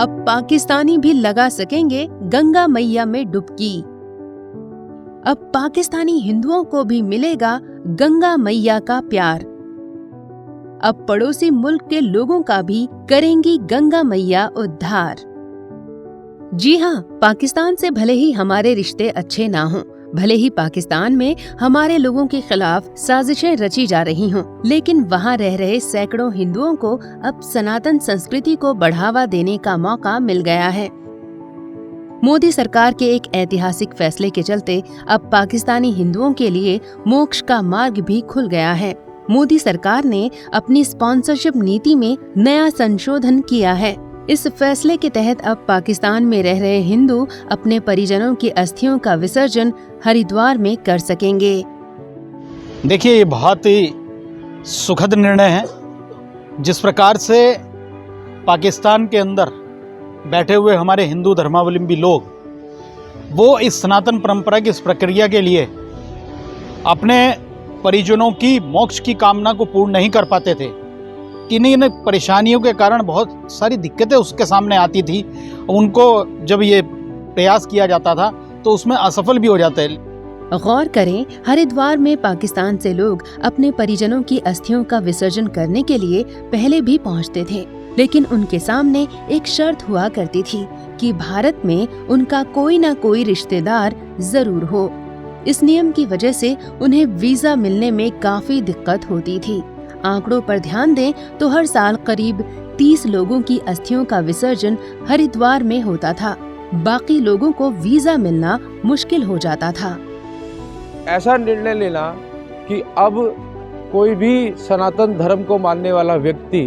अब पाकिस्तानी भी लगा सकेंगे गंगा मैया में डुबकी। अब पाकिस्तानी हिंदुओं को भी मिलेगा गंगा मैया का प्यार। अब पड़ोसी मुल्क के लोगों का भी करेंगी गंगा मैया उद्धार। जी हाँ, पाकिस्तान से भले ही हमारे रिश्ते अच्छे ना हों, भले ही पाकिस्तान में हमारे लोगों के खिलाफ साजिशें रची जा रही हों, लेकिन वहाँ रह रहे सैकड़ों हिंदुओं को अब सनातन संस्कृति को बढ़ावा देने का मौका मिल गया है। मोदी सरकार के एक ऐतिहासिक फैसले के चलते अब पाकिस्तानी हिंदुओं के लिए मोक्ष का मार्ग भी खुल गया है। मोदी सरकार ने अपनी स्पॉन्सरशिप नीति में नया संशोधन किया है। इस फैसले के तहत अब पाकिस्तान में रह रहे हिंदू अपने परिजनों की अस्थियों का विसर्जन हरिद्वार में कर सकेंगे। देखिए, ये बहुत ही सुखद निर्णय है। जिस प्रकार से पाकिस्तान के अंदर बैठे हुए हमारे हिंदू धर्मावलंबी लोग वो इस सनातन परंपरा की इस प्रक्रिया के लिए अपने परिजनों की मोक्ष की कामना को पूर्ण नहीं कर पाते थे। किन्हीं परेशानियों के कारण बहुत सारी दिक्कतें उसके सामने आती थी। उनको जब ये प्रयास किया जाता था तो उसमें असफल भी हो जाते। गौर करें, हरिद्वार में पाकिस्तान से लोग अपने परिजनों की अस्थियों का विसर्जन करने के लिए पहले भी पहुंचते थे, लेकिन उनके सामने एक शर्त हुआ करती थी कि भारत में उनका कोई न कोई रिश्तेदार जरूर हो। इस नियम की वजह से उन्हें वीजा मिलने में काफी दिक्कत होती थी। आंकड़ों पर ध्यान दें तो हर साल करीब 30 लोगों की अस्थियों का विसर्जन हरिद्वार में होता था। बाकी लोगों को वीजा मिलना मुश्किल हो जाता था। ऐसा निर्णय लेना कि अब कोई भी सनातन धर्म को मानने वाला व्यक्ति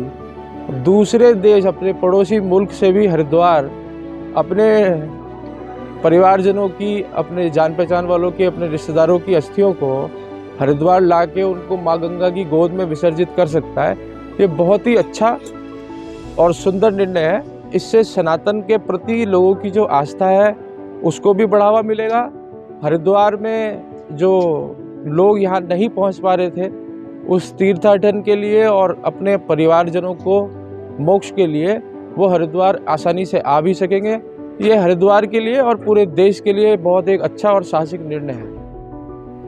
दूसरे देश, अपने पड़ोसी मुल्क से भी हरिद्वार अपने परिवारजनों की, अपने जान पहचान वालों की, अपने रिश्तेदारों की अस्थियों को हरिद्वार लाके उनको माँ गंगा की गोद में विसर्जित कर सकता है। ये बहुत ही अच्छा और सुंदर निर्णय है। इससे सनातन के प्रति लोगों की जो आस्था है उसको भी बढ़ावा मिलेगा। हरिद्वार में जो लोग यहाँ नहीं पहुँच पा रहे थे उस तीर्थाटन के लिए और अपने परिवारजनों को मोक्ष के लिए वो हरिद्वार आसानी से आ भी सकेंगे। ये हरिद्वार के लिए और पूरे देश के लिए बहुत एक अच्छा और साहसिक निर्णय है।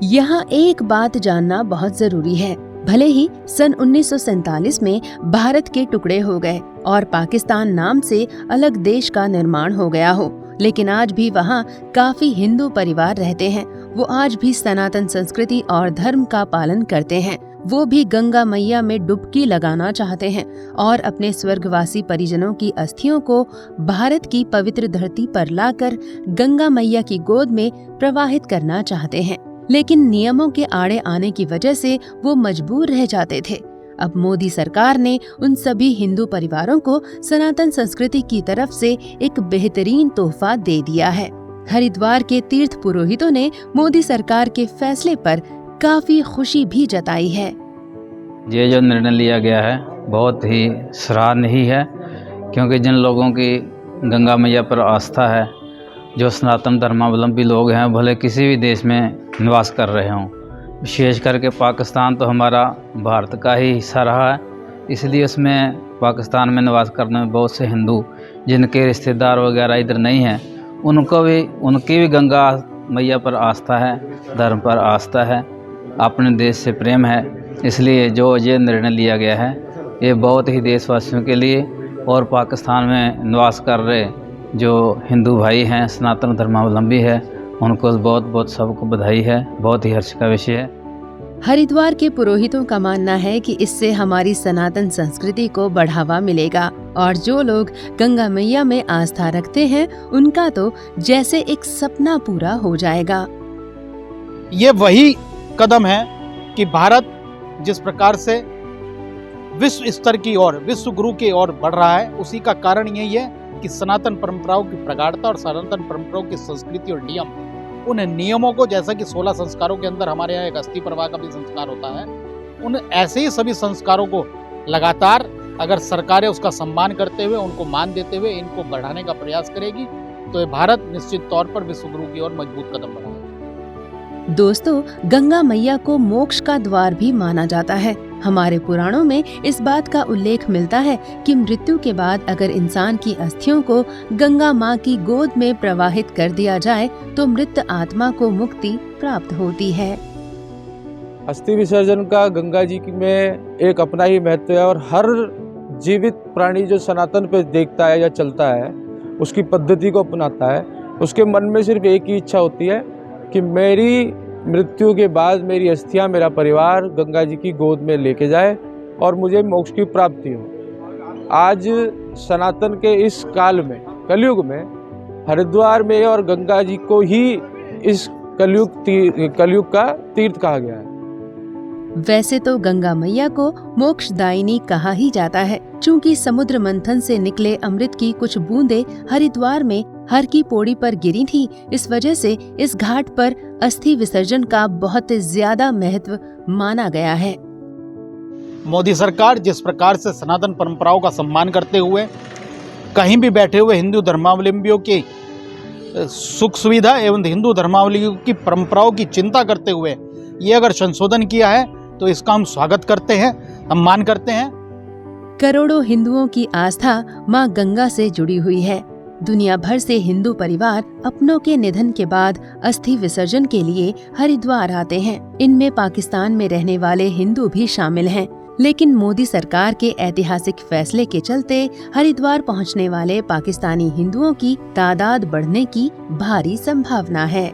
यहाँ एक बात जानना बहुत जरूरी है। भले ही सन 1947 में भारत के टुकड़े हो गए और पाकिस्तान नाम से अलग देश का निर्माण हो गया हो, लेकिन आज भी वहाँ काफी हिंदू परिवार रहते हैं। वो आज भी सनातन संस्कृति और धर्म का पालन करते हैं। वो भी गंगा मैया में डुबकी लगाना चाहते हैं और अपने स्वर्गवासी परिजनों की अस्थियों को भारत की पवित्र धरती पर लाकर गंगा मैया की गोद में प्रवाहित करना चाहते हैं, लेकिन नियमों के आड़े आने की वजह से वो मजबूर रह जाते थे। अब मोदी सरकार ने उन सभी हिंदू परिवारों को सनातन संस्कृति की तरफ से एक बेहतरीन तोहफा दे दिया है। हरिद्वार के तीर्थ पुरोहितों ने मोदी सरकार के फैसले पर काफी खुशी भी जताई है। ये जो निर्णय लिया गया है बहुत ही सराहनीय है, क्योंकि जिन लोगों की गंगा मैया पर आस्था है, जो सनातन धर्मावलंबी लोग हैं, भले किसी भी देश में निवास कर रहे हों, विशेष करके पाकिस्तान तो हमारा भारत का ही हिस्सा रहा है, इसलिए उसमें पाकिस्तान में निवास करने में बहुत से हिंदू जिनके रिश्तेदार वगैरह इधर नहीं हैं, उनकी भी गंगा मैया पर आस्था है, धर्म पर आस्था है, अपने देश से प्रेम है। इसलिए जो ये निर्णय लिया गया है ये बहुत ही देशवासियों के लिए और पाकिस्तान में निवास कर रहे जो हिंदू भाई हैं, सनातन धर्मावलंबी है, उनको बहुत बहुत सबको बधाई है। बहुत ही हर्ष का विषय है। हरिद्वार के पुरोहितों का मानना है कि इससे हमारी सनातन संस्कृति को बढ़ावा मिलेगा और जो लोग गंगा मैया में आस्था रखते हैं उनका तो जैसे एक सपना पूरा हो जाएगा। ये वही कदम है कि भारत जिस प्रकार से विश्व स्तर की ओर, विश्व गुरु की ओर बढ़ रहा है, उसी का कारण यही है कि सनातन परंपराओं की प्रगाढ़ता और सनातन परंपराओं की संस्कृति और नियम, उन नियमों को, जैसा कि 16 संस्कारों के अंदर हमारे यहाँ एक अस्थि प्रवाह का भी संस्कार होता है, उन ऐसे ही सभी संस्कारों को लगातार अगर सरकारें उसका सम्मान करते हुए, उनको मान देते हुए इनको बढ़ाने का प्रयास करेगी तो ये भारत निश्चित तौर पर विश्व गुरु की ओर मजबूत कदम बढ़ाएगा। दोस्तों, गंगा मैया को मोक्ष का द्वार भी माना जाता है। हमारे पुराणों में इस बात का उल्लेख मिलता है कि मृत्यु के बाद अगर इंसान की अस्थियों को गंगा माँ की गोद में प्रवाहित कर दिया जाए तो मृत आत्मा को मुक्ति प्राप्त होती है। अस्थि विसर्जन का गंगा जी में एक अपना ही महत्व है और हर जीवित प्राणी जो सनातन पे देखता है या चलता है, उसकी पद्धति को अपनाता है, उसके मन में सिर्फ एक ही इच्छा होती है कि मेरी मृत्यु के बाद मेरी अस्थियां, मेरा परिवार गंगा जी की गोद में लेके जाए और मुझे मोक्ष की प्राप्ति हो। आज सनातन के इस काल में, कलयुग में, हरिद्वार में और गंगा जी को ही इस कलयुग का तीर्थ कहा गया है। वैसे तो गंगा मैया को मोक्षदायिनी कहा ही जाता है, चूँकि समुद्र मंथन से निकले अमृत की कुछ बूंदें हरिद्वार में हर की पौड़ी पर गिरी थी। इस वजह से इस घाट पर अस्थि विसर्जन का बहुत ज्यादा महत्व माना गया है। मोदी सरकार जिस प्रकार से सनातन परंपराओं का सम्मान करते हुए कहीं भी बैठे हुए हिंदू धर्मावलंबियों की सुख सुविधा एवं हिंदू धर्मावलंबियों की परंपराओं की चिंता करते हुए ये अगर संशोधन किया है तो इसका हम स्वागत करते हैं, सम्मान करते हैं। करोड़ों हिंदुओं की आस्था मां गंगा से जुड़ी हुई है। दुनिया भर से हिंदू परिवार अपनों के निधन के बाद अस्थि विसर्जन के लिए हरिद्वार आते हैं। इनमें पाकिस्तान में रहने वाले हिंदू भी शामिल हैं। लेकिन मोदी सरकार के ऐतिहासिक फैसले के चलते हरिद्वार पहुंचने वाले पाकिस्तानी हिंदुओं की तादाद बढ़ने की भारी संभावना है।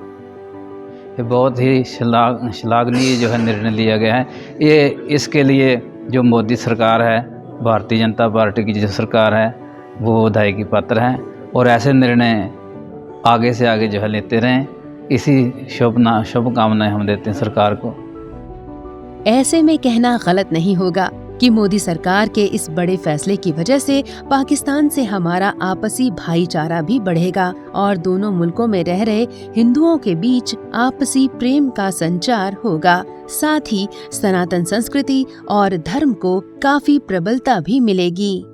ये बहुत ही श्लाघनीय जो है निर्णय लिया गया है। ये इसके लिए जो मोदी सरकार है, भारतीय जनता पार्टी की जो सरकार है, वो बधाई की पात्र है और ऐसे निर्णय आगे से आगे जो है लेते रहें। इसी शुभकामनाएं हम देते हैं सरकार को। ऐसे में कहना गलत नहीं होगा कि मोदी सरकार के इस बड़े फैसले की वजह से पाकिस्तान से हमारा आपसी भाईचारा भी बढ़ेगा और दोनों मुल्कों में रह रहे हिंदुओं के बीच आपसी प्रेम का संचार होगा। साथ ही सनातन संस्कृति और धर्म को काफी प्रबलता भी मिलेगी।